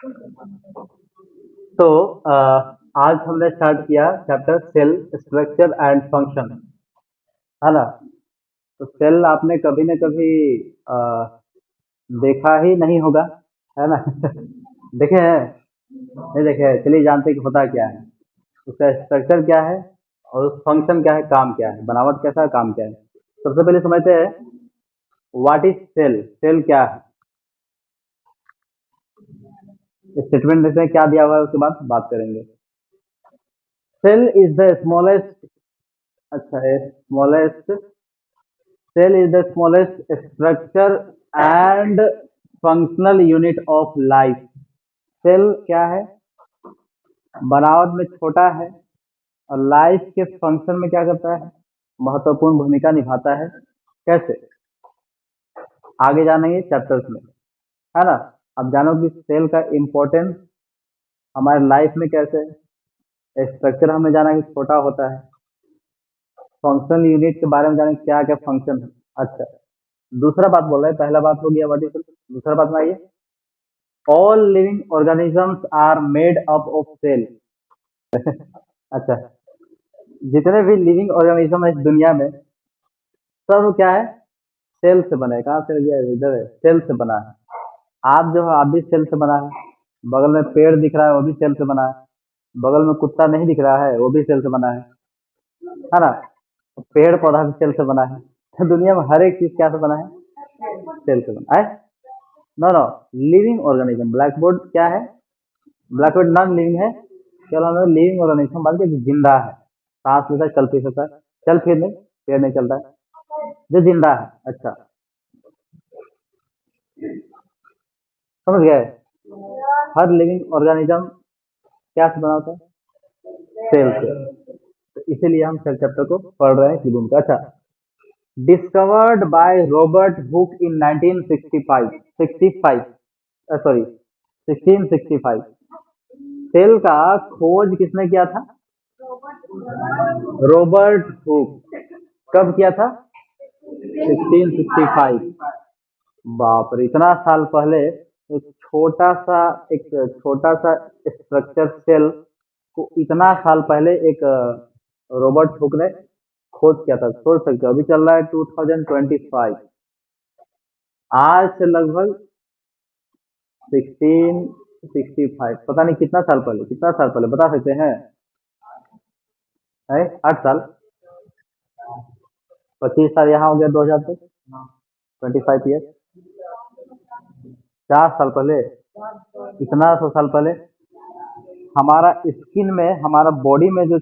तो आज हमने स्टार्ट किया chapter cell structure and function, है ना। तो सेल आपने कभी न कभी अ, देखा ही नहीं होगा, है ना। देखे हैं? नहीं देखे हैं? चलिए जानते हैं कि होता क्या है, उसका स्ट्रक्चर क्या है और उस फंक्शन क्या है, काम क्या है, बनावट कैसा है, काम क्या है। सबसे पहले समझते हैं व्हाट इज सेल। सेल क्या है? स्टेटमेंट देखते हैं क्या दिया हुआ है, उसके बाद बात करेंगे। सेल इज द स्मॉलेस्ट, अच्छा smallest, cell is the smallest structure and functional unit of life. Cell क्या है? बनावट में छोटा है और लाइफ के फंक्शन में क्या करता है, महत्वपूर्ण भूमिका निभाता है। कैसे? आगे जानेंगे चैप्टर्स में, है ना। अब जानो कि सेल का इम्पोर्टेंस हमारे लाइफ में कैसे है। स्ट्रक्चर हमने जाना कि छोटा होता है। फंक्शनल यूनिट के बारे में जाने क्या क्या फंक्शन है। अच्छा, दूसरा बात बोल रहे हैं, पहला बात हो गया व्हाट इज, दूसरा बात में आइए। All living organisms are made up of cell. अच्छा, जितने भी लिविंग ऑर्गेनिज्म है इस दुनिया में, सब क्या है, सेल से बने। कहाँ से गया, इधर है, सेल से बना है। आप जो है आप भी सेल से बना है। बगल में पेड़ दिख रहा है वो भी सेल से बना है। बगल में कुत्ता नहीं दिख रहा है वो भी सेल से बना है ना। पेड़ पौधा भी सेल से बना है। तो दुनिया में हर एक चीज क्या से बना है, सेल से बना है। No no, living organism. Black board क्या है? ब्लैक बोर्ड नॉन लिविंग है। केवल हमें लिविंग ऑर्गेनिज्म बात की जिंदा है, सांस लेता है, चल फिर सकता है। चल फिर नहीं, पेड़ नहीं चलता है, जो जिंदा है। अच्छा, समझ गए। हर लिविंग ऑर्गेनिज्म क्या से बना होता है, सेल से। तो इसीलिए हम सेल चैप्टर को पढ़ रहे हैं शिवम का। अच्छा, discovered by Robert Hooke in 1965, 65, sorry 1665। Cell का खोज किसने किया था? Robert Hooke. कब किया था? 1665। बाप रे, इतना साल पहले एक छोटा सा, एक छोटा सा स्ट्रक्चर सेल को इतना साल पहले एक रॉबर्ट हुक ने खोज किया था। सोच सकते हो, अभी चल रहा है 2025। आज से लगभग 1665, पता नहीं कितना साल पहले, कितना साल पहले बता सकते हैं? है 8 साल, 25 साल यहाँ हो गया 2000 तक, 25 ईयर। 4 साल पहले, इतना 100 साल पहले हमारा स्किन में, हमारा बॉडी में जो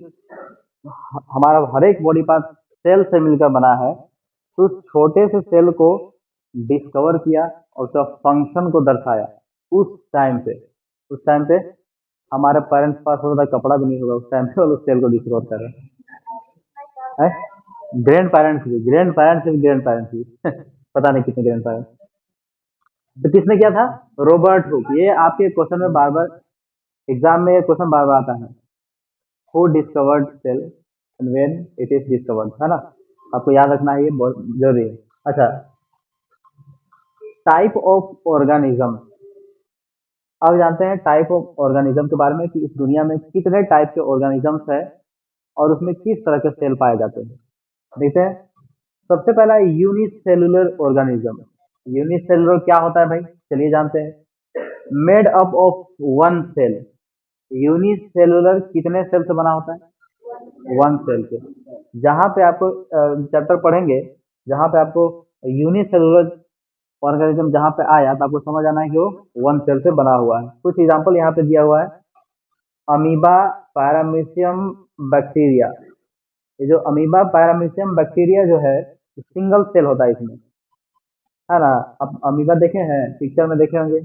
हमारा हर एक बॉडी पार्ट सेल से मिलकर बना है, तो उस छोटे से सेल को डिस्कवर किया और उसका फंक्शन को दर्शाया। उस टाइम पे, उस टाइम पे हमारे पेरेंट्स के पास होता था कपड़ा भी नहीं होगा, उस टाइम पे वो लोग सेल को डिस्कवर कर रहे हैं। ग्रैंड पेरेंट्स भी, ग्रैंड पेरेंट्स भी, ग्रैंड पेरेंट्स भी। पता नहीं कितने ग्रैंड पेरेंट्स। तो किसने किया था? Robert hook. ये आपके क्वेश्चन में बार बार, एग्जाम में ये क्वेश्चन बार बार आता है, who discovered cell and when it is discovered, है ना। आपको याद रखना है, ये बहुत जरूरी है। अच्छा, टाइप ऑफ ऑर्गेनिज्म। अब जानते हैं टाइप ऑफ ऑर्गेनिज्म के बारे में कि इस दुनिया में कितने टाइप के ऑर्गेनिजम्स है और उसमें किस तरह के सेल पाए जाते हैं। देखते हैं। सबसे पहला यूनिसेलुलर ऑर्गेनिज्म। यूनिसेलुलर क्या होता है भाई, चलिए जानते हैं। Made up of one cell. Unicellular कितने सेल से बना होता है? वन सेल से। जहां पे आपको चैप्टर पढ़ेंगे, जहां पे आपको यूनिसेलुलर ऑर्गेनिज्म जहां पे आया तो आपको समझ आना है कि वो वन सेल से बना हुआ है। कुछ एग्जांपल यहाँ पे दिया हुआ है। Amoeba, paramecium, bacteria. ये जो अमीबा पैरामीशियम बैक्टीरिया जो है, सिंगल सेल होता है इसमें, है ना। अब अमीबा देखे हैं, पिक्चर में देखे होंगे।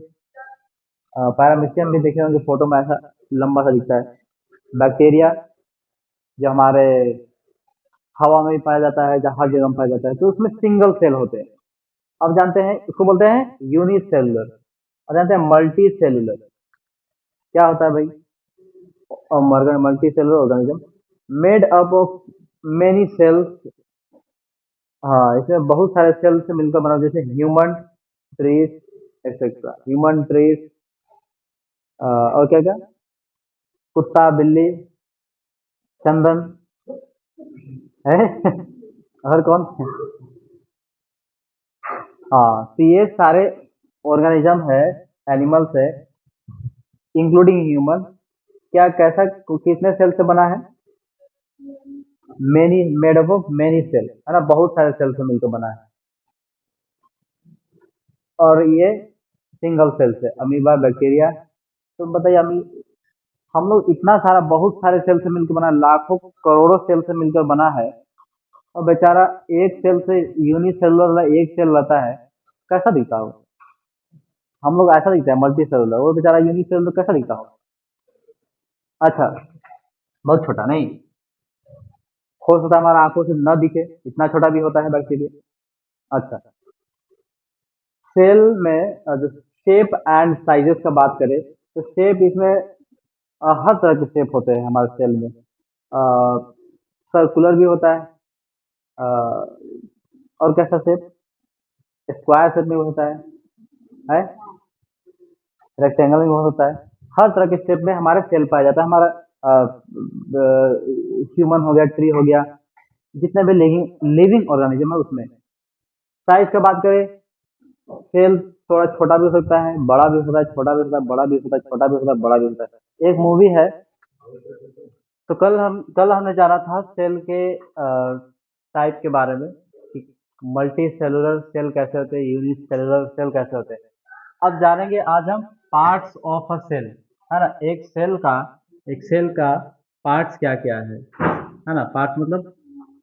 पैरामीशियम भी देखे होंगे, फोटो में ऐसा लंबा सा दिखता है। बैक्टीरिया जो हमारे हवा में भी पाया जाता है, जहाँ हर जगह में पाया जाता है, तो उसमें सिंगल सेल होते हैं। अब जानते हैं, इसको बोलते हैं यूनिसेलुलर। और जानते हैं मल्टी सेलुलर क्या होता है भाई? और multicellular organism made up of many cells. हाँ, इसमें बहुत सारे सेल से मिलकर बना, जैसे human trees etcetera. Human trees, और क्या क्या, कुत्ता, बिल्ली, चंदन है और कौन? हाँ, तो ये सारे ऑर्गेनिज्म है, एनिमल्स है, इंक्लूडिंग ह्यूमन। क्या कैसा कितने सेल से बना है? Many, made up of many cell, है ना, बहुत सारे सेल से मिलकर बना है। और ये सिंगल सेल से, अमीबा, बैक्टीरिया। तो बताइए, हम लोग इतना सारा बहुत सारे सेल से मिलकर बना है, लाखों करोड़ों सेल से मिलकर बना है, और बेचारा एक सेल से यूनिसेलुलर वाला एक सेल रहता है, कैसा दिखता हो? हम लोग ऐसा दिखता है मल्टी सेलुलर, वो बेचारा यूनिसेलुलर कैसा दिखता हो? अच्छा, बहुत छोटा नहीं? हो सकता है हमारा आंखों से न दिखे, इतना छोटा भी होता है बैक्टीरिया। अच्छा, सेल में जो शेप एंड साइजेस का बात करें, तो शेप इसमें हर तरह के शेप होते हैं हमारे सेल में। सर्कुलर भी होता है, और कैसा शेप? स्क्वायर शेप में भी होता है, रेक्टेंगल में भी होता है। हर तरह के शेप में हमारे सेल पाया जाता है। हमारा ह्यूमन हो गया, ट्री हो गया, जितने भी लिविंग लिविंग ऑर्गेनिज्म है उसमें। साइज का बात करें, सेल थोड़ा छोटा भी हो सकता है, बड़ा भी हो सकता है, छोटा भी हो सकता है, बड़ा भी हो सकता है, छोटा भी हो सकता है, बड़ा भी हो सकता है। एक मूवी है, तो कल हमने जाना था सेल के टाइप के बारे में, कि मल्टी सेलुलर सेल कैसे होते हैं, यूनिट सेलुलर सेल कैसे होते हैं। अब जानेंगे आज हम पार्ट्स ऑफ अ सेल, है ना। एक सेल का पार्ट्स क्या क्या है ना। पार्ट्स मतलब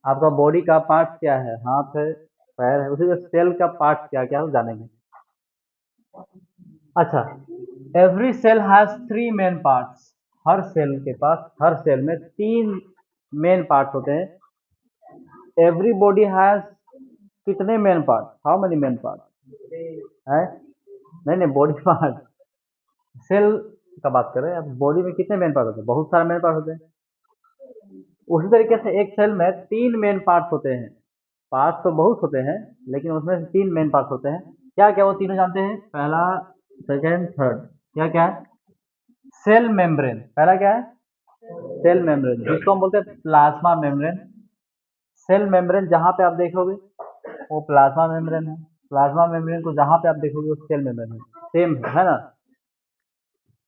आपका बॉडी का पार्ट्स क्या है, हाथ है, पैर है, उसी तरह सेल का पार्ट्स क्या क्या है वो जानेंगे। अच्छा, every cell has three main parts. हर सेल में तीन मेन पार्ट्स होते हैं। एवरी बॉडी हैज कितने main part? How many main part है? नहीं नहीं, बॉडी पार्ट, सेल का बात कर रहे हैं। अब बॉडी में कितने मेन पार्ट होते हैं? बहुत सारे मेन पार्ट होते हैं। उसी तरीके से एक सेल में तीन मेन पार्ट्स होते हैं। पार्ट्स तो बहुत होते हैं, लेकिन उसमें से तीन मेन पार्ट्स होते हैं। क्या क्या वो तीनों जानते हैं? पहला, सेकेंड, थर्ड। क्या क्या है? सेल मेम्ब्रेन, पहला क्या है? सेल मेम्ब्रेन, जिसको हम बोलते हैं प्लाज्मा मेम्ब्रेन। सेल मेम्ब्रेन जहां पे आप देखोगे वो प्लाज्मा मेम्ब्रेन है। प्लाज्मा मेम्ब्रेन को जहां पे आप देखोगे वो सेल मेम्ब्रेन है, सेम है ना।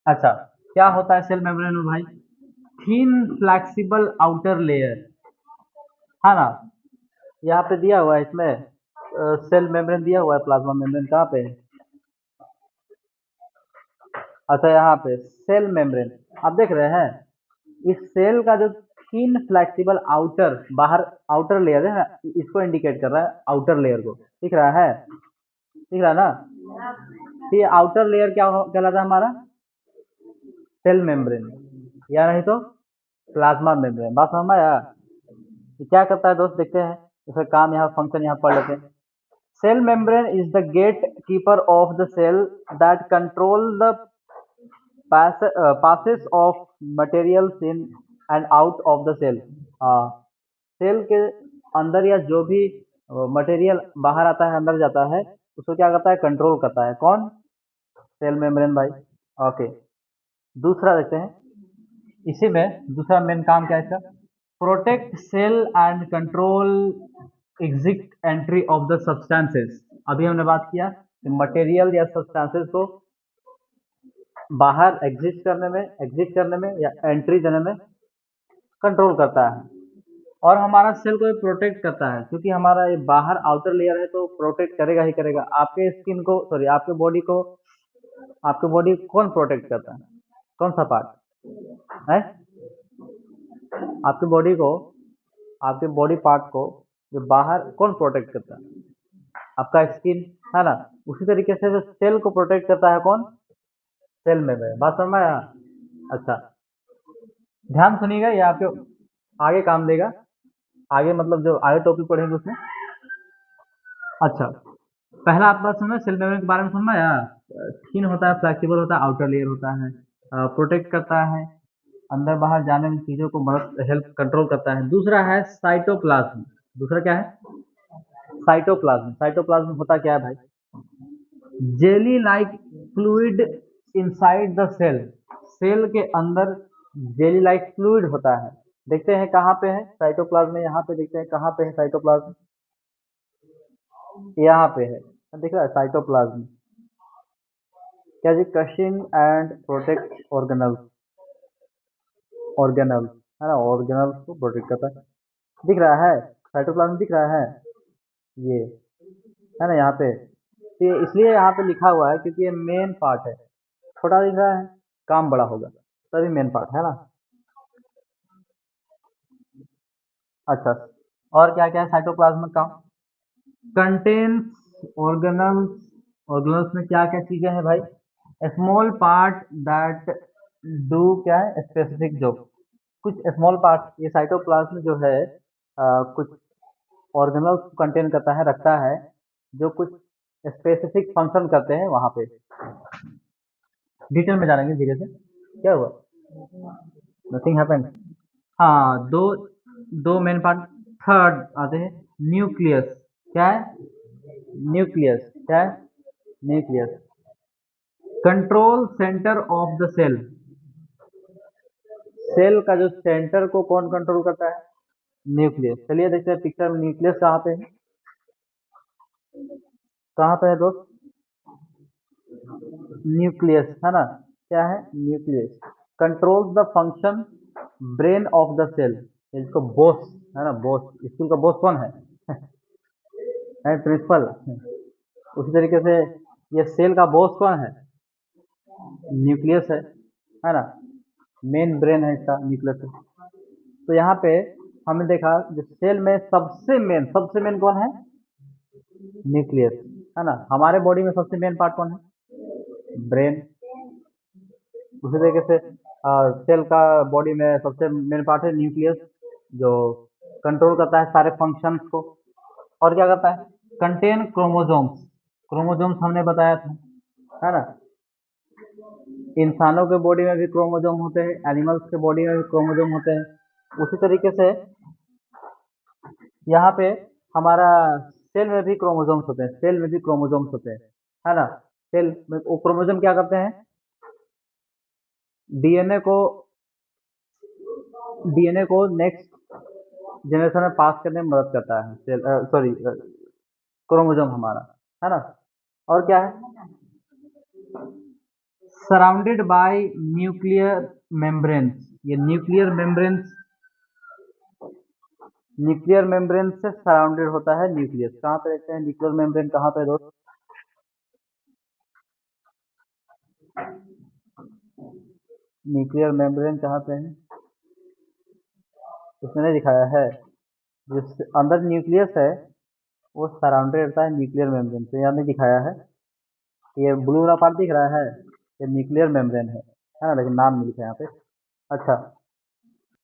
अच्छा, क्या होता है सेल मेम्ब्रेन में भाई? थिन फ्लेक्सिबल आउटर लेयर, है ना। यहाँ पे दिया हुआ है इसमें, सेल मेम्ब्रेन दिया हुआ है, प्लाज्मा मेम्ब्रेन कहाँ पे है? अच्छा, यहाँ पे सेल मेम्ब्रेन आप देख रहे हैं। इस सेल का जो थिन फ्लेक्सिबल आउटर, बाहर आउटर लेयर है ना, इसको इंडिकेट कर रहा है, आउटर लेयर को। दिख रहा है? दिख रहा है ना। तो ये आउटर लेयर क्या कहलाता है हमारा? सेल मेम्ब्रेन, या नहीं तो प्लाज्मा मेम्ब्रेन। बात समझ में आया? ये क्या करता है दोस्त, देखते हैं इसका काम, यहाँ फंक्शन यहाँ पढ़ लेते हैं। Cell membrane is the gate keeper of the cell that control the passes of materials in and out of the cell। Cell के अंदर या जो भी मटेरियल बाहर आता है, अंदर जाता है, उसको क्या करता है? कंट्रोल करता है। कौन? सेल मेम्ब्रेन भाई। ओके, दूसरा देखते हैं। इसी में दूसरा मेन काम क्या है इसका? Protect cell and control exit entry of the substances. अभी हमने बात किया मटेरियल या सब्सटेंसेस को बाहर एग्जिट करने में या एंट्री देने में कंट्रोल करता है। और हमारा सेल को प्रोटेक्ट करता है, क्योंकि हमारा ये बाहर आउटर लेयर है, तो प्रोटेक्ट करेगा ही करेगा। आपके स्किन को, सॉरी, आपके बॉडी कौन प्रोटेक्ट करता है? कौन सा पार्ट है आपकी बॉडी को? आपके बॉडी पार्ट को जो बाहर कौन प्रोटेक्ट करता है? आपका स्किन, है ना। उसी तरीके से जो सेल को प्रोटेक्ट करता है, कौन? सेल में बात समझ में आया? अच्छा, ध्यान सुनिएगा, ये आपके आगे काम देगा। आगे मतलब जो आगे टॉपिक पढ़ेंगे उसमें। अच्छा, पहला आप बात समझ, सेल मेम्ब्रेन के बारे में समझ में आया। थिन होता है, फ्लेक्सिबल होता है, आउटर लेयर होता है, प्रोटेक्ट करता है, अंदर बाहर जाने में चीजों को मदद, हेल्प, कंट्रोल करता है। दूसरा है साइटोप्लाज्म। दूसरा क्या है? साइटोप्लाज्म। साइटोप्लाज्म होता क्या है भाई? Jelly like fluid inside the cell, cell के अंदर जेली लाइक फ्लूइड होता है। देखते हैं कहाँ पे है साइटोप्लाज्म में, यहाँ पे देखते हैं कहाँ पे है साइटोप्लाज्म, यहाँ पे है, दिख रहा है साइटोप्लाज्म। क्या जी, cushion and protect organelles, organelle है ना, ऑर्गेनल्स को प्रोटेक्ट करता है। दिख रहा है साइटोप्लाज्म, दिख रहा है ये, है ना, यहाँ पे। तो ये इसलिए यहाँ पे लिखा हुआ है क्योंकि ये मेन पार्ट है, छोटा दिख रहा है, काम बड़ा होगा, तभी मेन पार्ट है ना। अच्छा, और क्या क्या है साइटोप्लाज्म का? कंटेन्स ऑर्गेनल्स, ऑर्गेनल्स में क्या क्या चीजें हैं भाई? स्मॉल पार्ट दैट डू क्या है, स्पेसिफिक जॉब। कुछ स्मॉल पार्ट, ये साइटोप्लाज्म जो है कुछ ऑर्गेनल्स को कंटेन करता है, रखता है, जो कुछ स्पेसिफिक फंक्शन करते हैं वहां पे। डिटेल में जानेंगे धीरे से। क्या हुआ? Nothing happened. हाँ, दो दो मेन पार्ट। थर्ड आते हैं न्यूक्लियस। क्या है? न्यूक्लियस। क्या है? Nucleus. Control center of the cell, cell का जो सेंटर को कौन कंट्रोल करता है? न्यूक्लियस। चलिए देखते हैं पिक्चर में न्यूक्लियस कहाँ पे है, कहाँ पे है दोस्त? न्यूक्लियस है ना, क्या है? Nucleus controls the function brain of the cell. इसको बॉस है ना, बॉस, स्कूल का बॉस कौन है? है प्रिंसिपल। उसी तरीके से ये सेल का बॉस कौन है? न्यूक्लियस है ना, मेन ब्रेन है इसका, न्यूक्लियस है। तो यहाँ पे हमने देखा जो सेल में सबसे मेन कौन है? न्यूक्लियस है ना। हमारे बॉडी में सबसे मेन पार्ट कौन है? ब्रेन। उसी तरीके से सेल का बॉडी में सबसे मेन पार्ट है न्यूक्लियस, जो कंट्रोल करता है सारे फंक्शंस को। और क्या करता है? कंटेन क्रोमोसोम्स, क्रोमोसोम्स हमने बताया था, है ना। इंसानों के बॉडी में भी क्रोमोसोम होते हैं, एनिमल्स के बॉडी में भी क्रोमोसोम होते हैं। उसी तरीके से यहाँ पे हमारा सेल में भी क्रोमोसोम्स होते हैं, सेल में भी क्रोमोसोम्स होते हैं, है ना। सेल में वो क्रोमोसोम क्या करते हैं? डीएनए को डीएनए को नेक्स्ट जनरेशन में पास करने में मदद करता है सेल, सॉरी, क्रोमोसोम हमारा, है ना। और क्या है? सराउंडेड बाय न्यूक्लियर मेम्ब्रेन्स, ये न्यूक्लियर मेम्ब्रेन से सराउंडेड होता है न्यूक्लियस। कहाँ पे देखते हैं न्यूक्लियर मेम्ब्रेन, कहाँ पे दोस्त? न्यूक्लियर मेम्ब्रेन कहाँ पे है? उसने नहीं दिखाया है। जिस अंदर न्यूक्लियस है वो सराउंडेड रहता है न्यूक्लियर मेम्ब्रेन से, यहाँ नहीं दिखाया है। ये ब्लू वाला पार्ट दिख रहा है, ये न्यूक्लियर मेम्ब्रेन है ना, लेकिन नाम नहीं लिखा है यहाँ पे। अच्छा,